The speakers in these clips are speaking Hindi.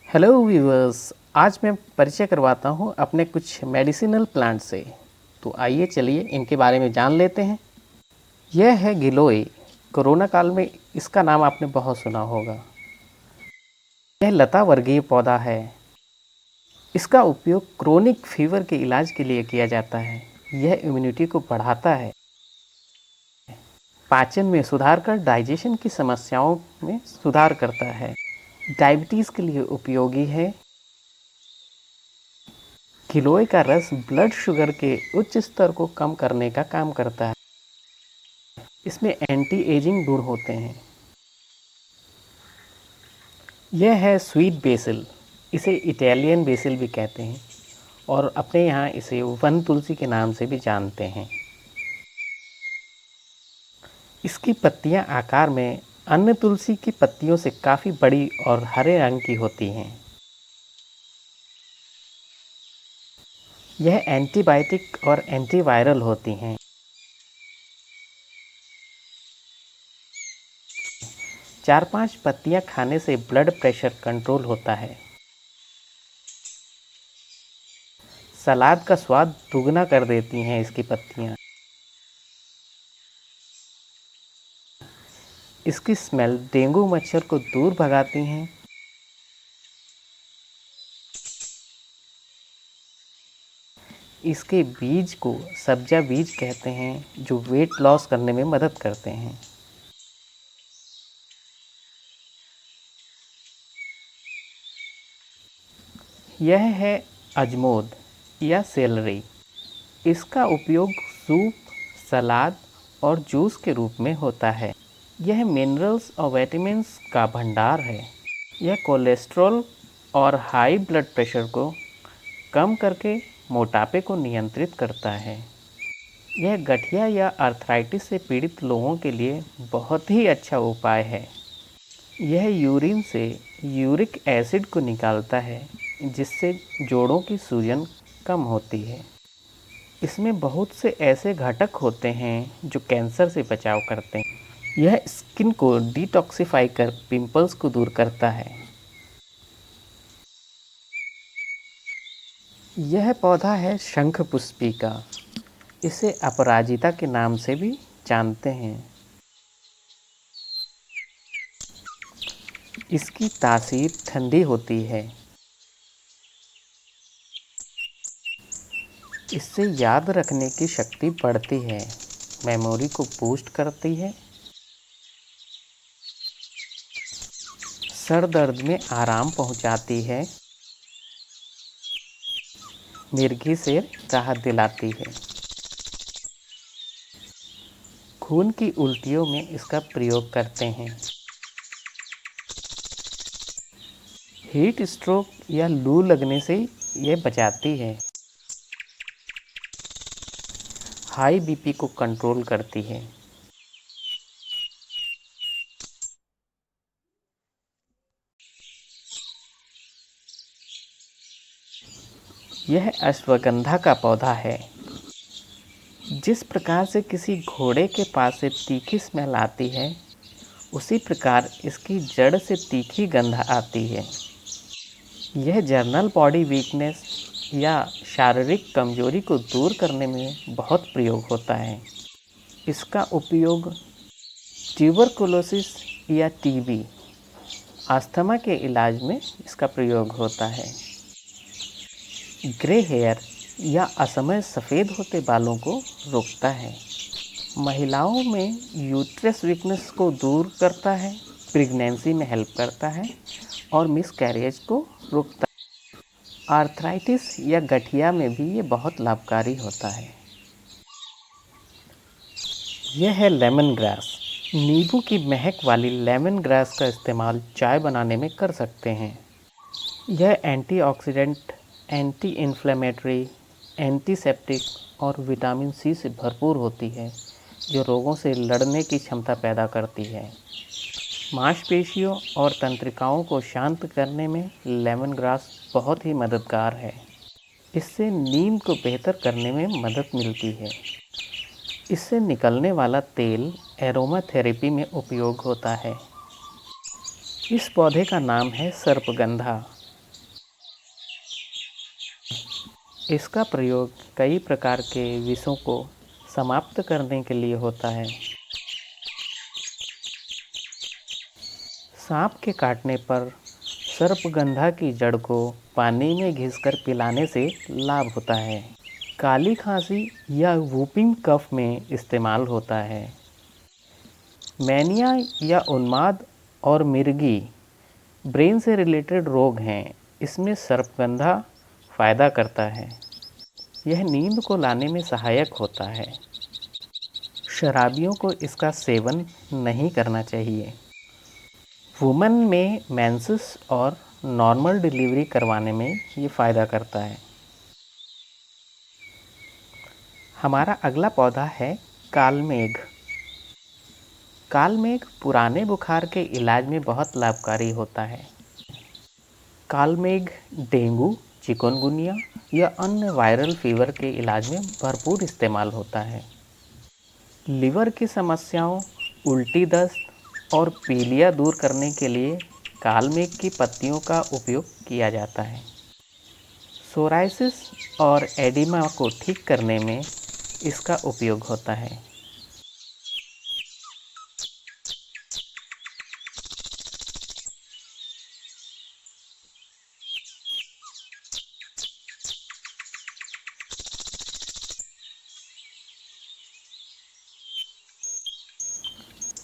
Hello viewers. आज मैं परिचय करवाता हूँ अपने कुछ मेडिसिनल प्लांट से। तो आइए चलिए इनके बारे में जान लेते हैं। यह है गिलोय। कोरोना काल में इसका नाम आपने बहुत सुना होगा। यह लता वर्गीय पौधा है। इसका उपयोग क्रोनिक फीवर के इलाज के लिए किया जाता है। यह इम्यूनिटी को बढ़ाता है, पाचन में सुधार कर डाइजेशन की समस्याओं में सुधार करता है, डायबिटीज़ के लिए उपयोगी है। गिलोय का रस ब्लड शुगर के उच्च स्तर को कम करने का काम करता है। इसमें एंटी एजिंग गुण होते हैं। यह है स्वीट बेसिल। इसे इटालियन बेसिल भी कहते हैं और अपने यहाँ इसे वन तुलसी के नाम से भी जानते हैं। इसकी पत्तियाँ आकार में अन्य तुलसी की पत्तियों से काफ़ी बड़ी और हरे रंग की होती हैं। यह एंटीबायोटिक और एंटीवायरल होती हैं। 4-5 पत्तियाँ खाने से ब्लड प्रेशर कंट्रोल होता है। सलाद का स्वाद दुगना कर देती हैं इसकी पत्तियाँ। इसकी स्मेल डेंगू मच्छर को दूर भगाती हैं। इसके बीज को सब्जा बीज कहते हैं, जो वेट लॉस करने में मदद करते हैं। यह है अजमोद या सेलरी। इसका उपयोग सूप, सलाद और जूस के रूप में होता है। यह मिनरल्स और विटामिन्स का भंडार है। यह कोलेस्ट्रॉल और हाई ब्लड प्रेशर को कम करके मोटापे को नियंत्रित करता है। यह गठिया या अर्थराइटिस से पीड़ित लोगों के लिए बहुत ही अच्छा उपाय है। यह यूरिन से यूरिक एसिड को निकालता है, जिससे जोड़ों की सूजन कम होती है। इसमें बहुत से ऐसे घटक होते हैं जो कैंसर से बचाव करते हैं। यह स्किन को डिटॉक्सिफाई कर पिंपल्स को दूर करता है। यह पौधा है शंखपुष्पी का। इसे अपराजिता के नाम से भी जानते हैं। इसकी तासीर ठंडी होती है। इससे याद रखने की शक्ति बढ़ती है, मेमोरी को बूस्ट करती है, सर दर्द में आराम पहुंचाती है, मिर्गी से राहत दिलाती है। खून की उल्टियों में इसका प्रयोग करते हैं। हीट स्ट्रोक या लू लगने से यह बचाती है। हाई बीपी को कंट्रोल करती है। यह अश्वगंधा का पौधा है। जिस प्रकार से किसी घोड़े के पास से तीखी स्मेल आती है, उसी प्रकार इसकी जड़ से तीखी गंध आती है। यह जनरल बॉडी वीकनेस या शारीरिक कमजोरी को दूर करने में बहुत प्रयोग होता है। इसका उपयोग ट्यूबरकुलोसिस या टीबी, अस्थमा के इलाज में इसका प्रयोग होता है। ग्रे हेयर या असमय सफ़ेद होते बालों को रोकता है। महिलाओं में यूट्रस वीकनेस को दूर करता है, प्रेगनेंसी में हेल्प करता है और मिसकैरेज को रोकता है। आर्थराइटिस या गठिया में भी ये बहुत लाभकारी होता है। यह है लेमन ग्रास। नींबू की महक वाली लेमन ग्रास का इस्तेमाल चाय बनाने में कर सकते हैं। यह एंटीऑक्सीडेंट, एंटी इन्फ्लेमेटरी, एंटीसेप्टिक और विटामिन सी से भरपूर होती है, जो रोगों से लड़ने की क्षमता पैदा करती है। मांसपेशियों और तंत्रिकाओं को शांत करने में लेमन ग्रास बहुत ही मददगार है। इससे नींद को बेहतर करने में मदद मिलती है। इससे निकलने वाला तेल एरोमा थेरेपी में उपयोग होता है। इस पौधे का नाम है सर्पगंधा। इसका प्रयोग कई प्रकार के विषों को समाप्त करने के लिए होता है। सांप के काटने पर सर्पगंधा की जड़ को पानी में घिसकर पिलाने से लाभ होता है। काली खांसी या वूपिंग कफ में इस्तेमाल होता है। मैनिया या उन्माद और मिर्गी ब्रेन से रिलेटेड रोग हैं, इसमें सर्पगंधा फ़ायदा करता है। यह नींद को लाने में सहायक होता है। शराबियों को इसका सेवन नहीं करना चाहिए। वुमेन में मेंसेस और नॉर्मल डिलीवरी करवाने में ये फ़ायदा करता है। हमारा अगला पौधा है कालमेघ। कालमेघ पुराने बुखार के इलाज में बहुत लाभकारी होता है। कालमेघ डेंगू, चिकनगुनिया या अन्य वायरल फीवर के इलाज में भरपूर इस्तेमाल होता है। लिवर की समस्याओं, उल्टी, दस्त और पीलिया दूर करने के लिए कालमेघ की पत्तियों का उपयोग किया जाता है। सोराइसिस और एडिमा को ठीक करने में इसका उपयोग होता है।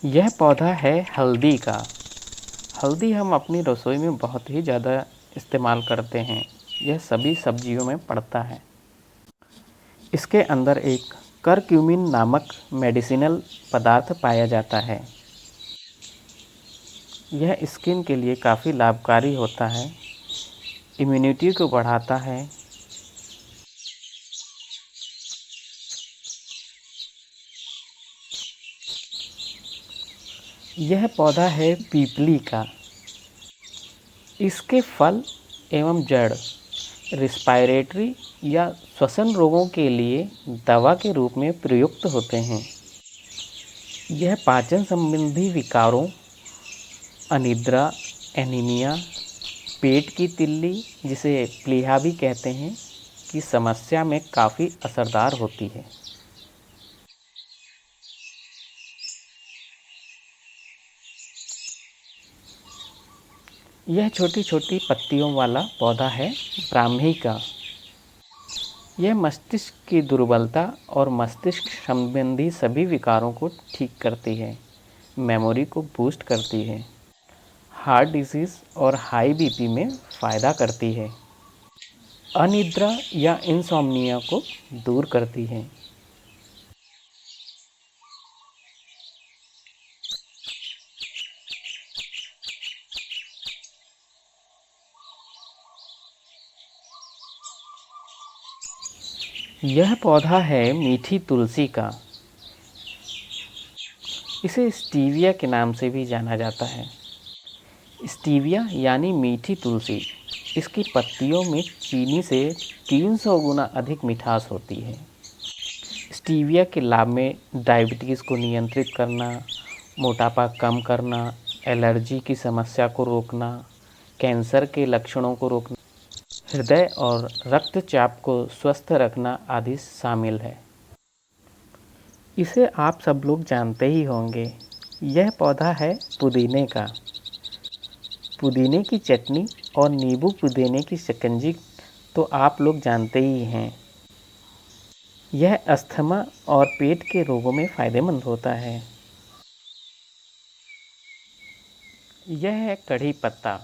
यह पौधा है हल्दी का। हल्दी हम अपनी रसोई में बहुत ही ज़्यादा इस्तेमाल करते हैं। यह सभी सब्जियों में पड़ता है। इसके अंदर एक करक्यूमिन नामक मेडिसिनल पदार्थ पाया जाता है। यह स्किन के लिए काफ़ी लाभकारी होता है, इम्यूनिटी को बढ़ाता है। यह पौधा है पीपली का। इसके फल एवं जड़ रिस्पायरेटरी या श्वसन रोगों के लिए दवा के रूप में प्रयुक्त होते हैं। यह पाचन संबंधी विकारों, अनिद्रा, एनीमिया, पेट की तिल्ली जिसे प्लीहा भी कहते हैं की समस्या में काफ़ी असरदार होती है। यह छोटी छोटी पत्तियों वाला पौधा है ब्राह्मी का। यह मस्तिष्क की दुर्बलता और मस्तिष्क संबंधी सभी विकारों को ठीक करती है, मेमोरी को बूस्ट करती है, हार्ट डिजीज़ और हाई बीपी में फ़ायदा करती है, अनिद्रा या इंसोम्निया को दूर करती है। यह पौधा है मीठी तुलसी का। इसे स्टीविया के नाम से भी जाना जाता है। स्टीविया यानी मीठी तुलसी। इसकी पत्तियों में चीनी से 300 गुना अधिक मिठास होती है। स्टीविया के लाभ में डायबिटीज़ को नियंत्रित करना, मोटापा कम करना, एलर्जी की समस्या को रोकना, कैंसर के लक्षणों को रोकना, हृदय और रक्तचाप को स्वस्थ रखना आदि शामिल है। इसे आप सब लोग जानते ही होंगे। यह पौधा है पुदीने का। पुदीने की चटनी और नींबू पुदीने की शिकंजी तो आप लोग जानते ही हैं। यह अस्थमा और पेट के रोगों में फ़ायदेमंद होता है। यह है कढ़ी पत्ता।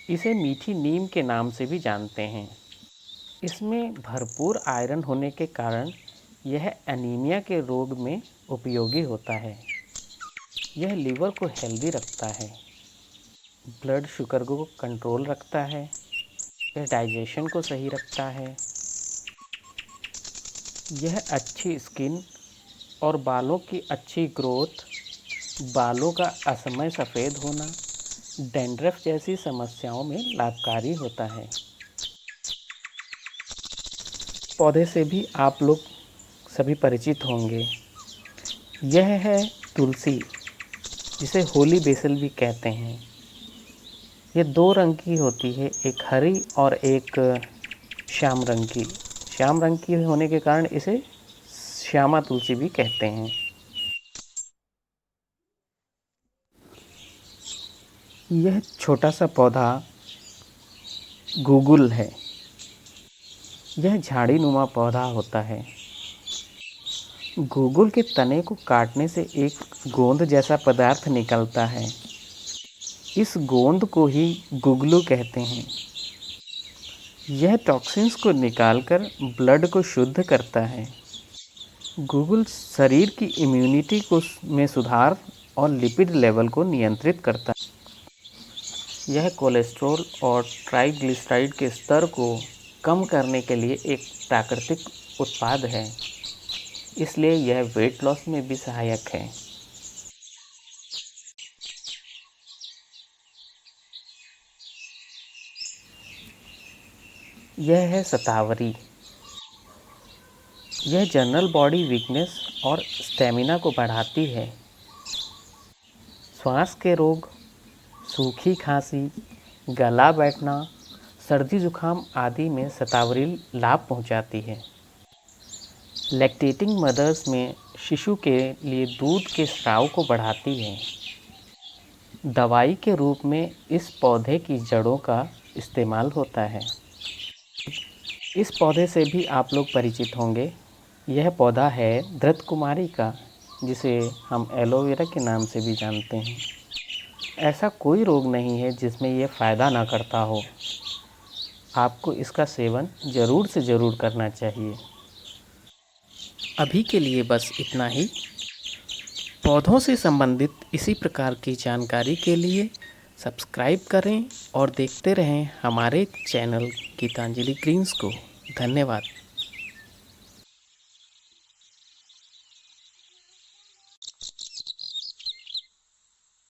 इसे मीठी नीम के नाम से भी जानते हैं। इसमें भरपूर आयरन होने के कारण यह एनीमिया के रोग में उपयोगी होता है। यह लीवर को हेल्दी रखता है, ब्लड शुगर को कंट्रोल रखता है, यह डाइजेशन को सही रखता है। यह अच्छी स्किन और बालों की अच्छी ग्रोथ, बालों का असमय सफ़ेद होना, डैंड्रफ जैसी समस्याओं में लाभकारी होता है। पौधे से भी आप लोग सभी परिचित होंगे। यह है तुलसी, जिसे होली बेसल भी कहते हैं। ये 2 रंग की होती है, एक हरी और एक श्याम रंग की। श्याम रंग की होने के कारण इसे श्यामा तुलसी भी कहते हैं। यह छोटा सा पौधा गूगल है। यह झाड़ीनुमा पौधा होता है। गूगल के तने को काटने से एक गोंद जैसा पदार्थ निकलता है। इस गोंद को ही गुगलू कहते हैं। यह टॉक्सिन्स को निकालकर ब्लड को शुद्ध करता है। गूगल शरीर की इम्यूनिटी को में सुधार और लिपिड लेवल को नियंत्रित करता है। यह कोलेस्ट्रॉल और ट्राइग्लिसराइड के स्तर को कम करने के लिए एक प्राकृतिक उत्पाद है, इसलिए यह वेट लॉस में भी सहायक है। यह है शतावरी। यह जनरल बॉडी वीकनेस और स्टेमिना को बढ़ाती है। श्वास के रोग, सूखी खांसी, गला बैठना, सर्दी जुकाम आदि में शतावरी लाभ पहुंचाती है। लैक्टेटिंग मदर्स में शिशु के लिए दूध के स्राव को बढ़ाती है। दवाई के रूप में इस पौधे की जड़ों का इस्तेमाल होता है। इस पौधे से भी आप लोग परिचित होंगे। यह पौधा है धृतकुमारी का, जिसे हम एलोवेरा के नाम से भी जानते हैं। ऐसा कोई रोग नहीं है जिसमें यह फ़ायदा ना करता हो। आपको इसका सेवन ज़रूर से ज़रूर करना चाहिए। अभी के लिए बस इतना ही। पौधों से संबंधित इसी प्रकार की जानकारी के लिए सब्सक्राइब करें और देखते रहें हमारे चैनल गीतांजलि ग्रीन्स को। धन्यवाद।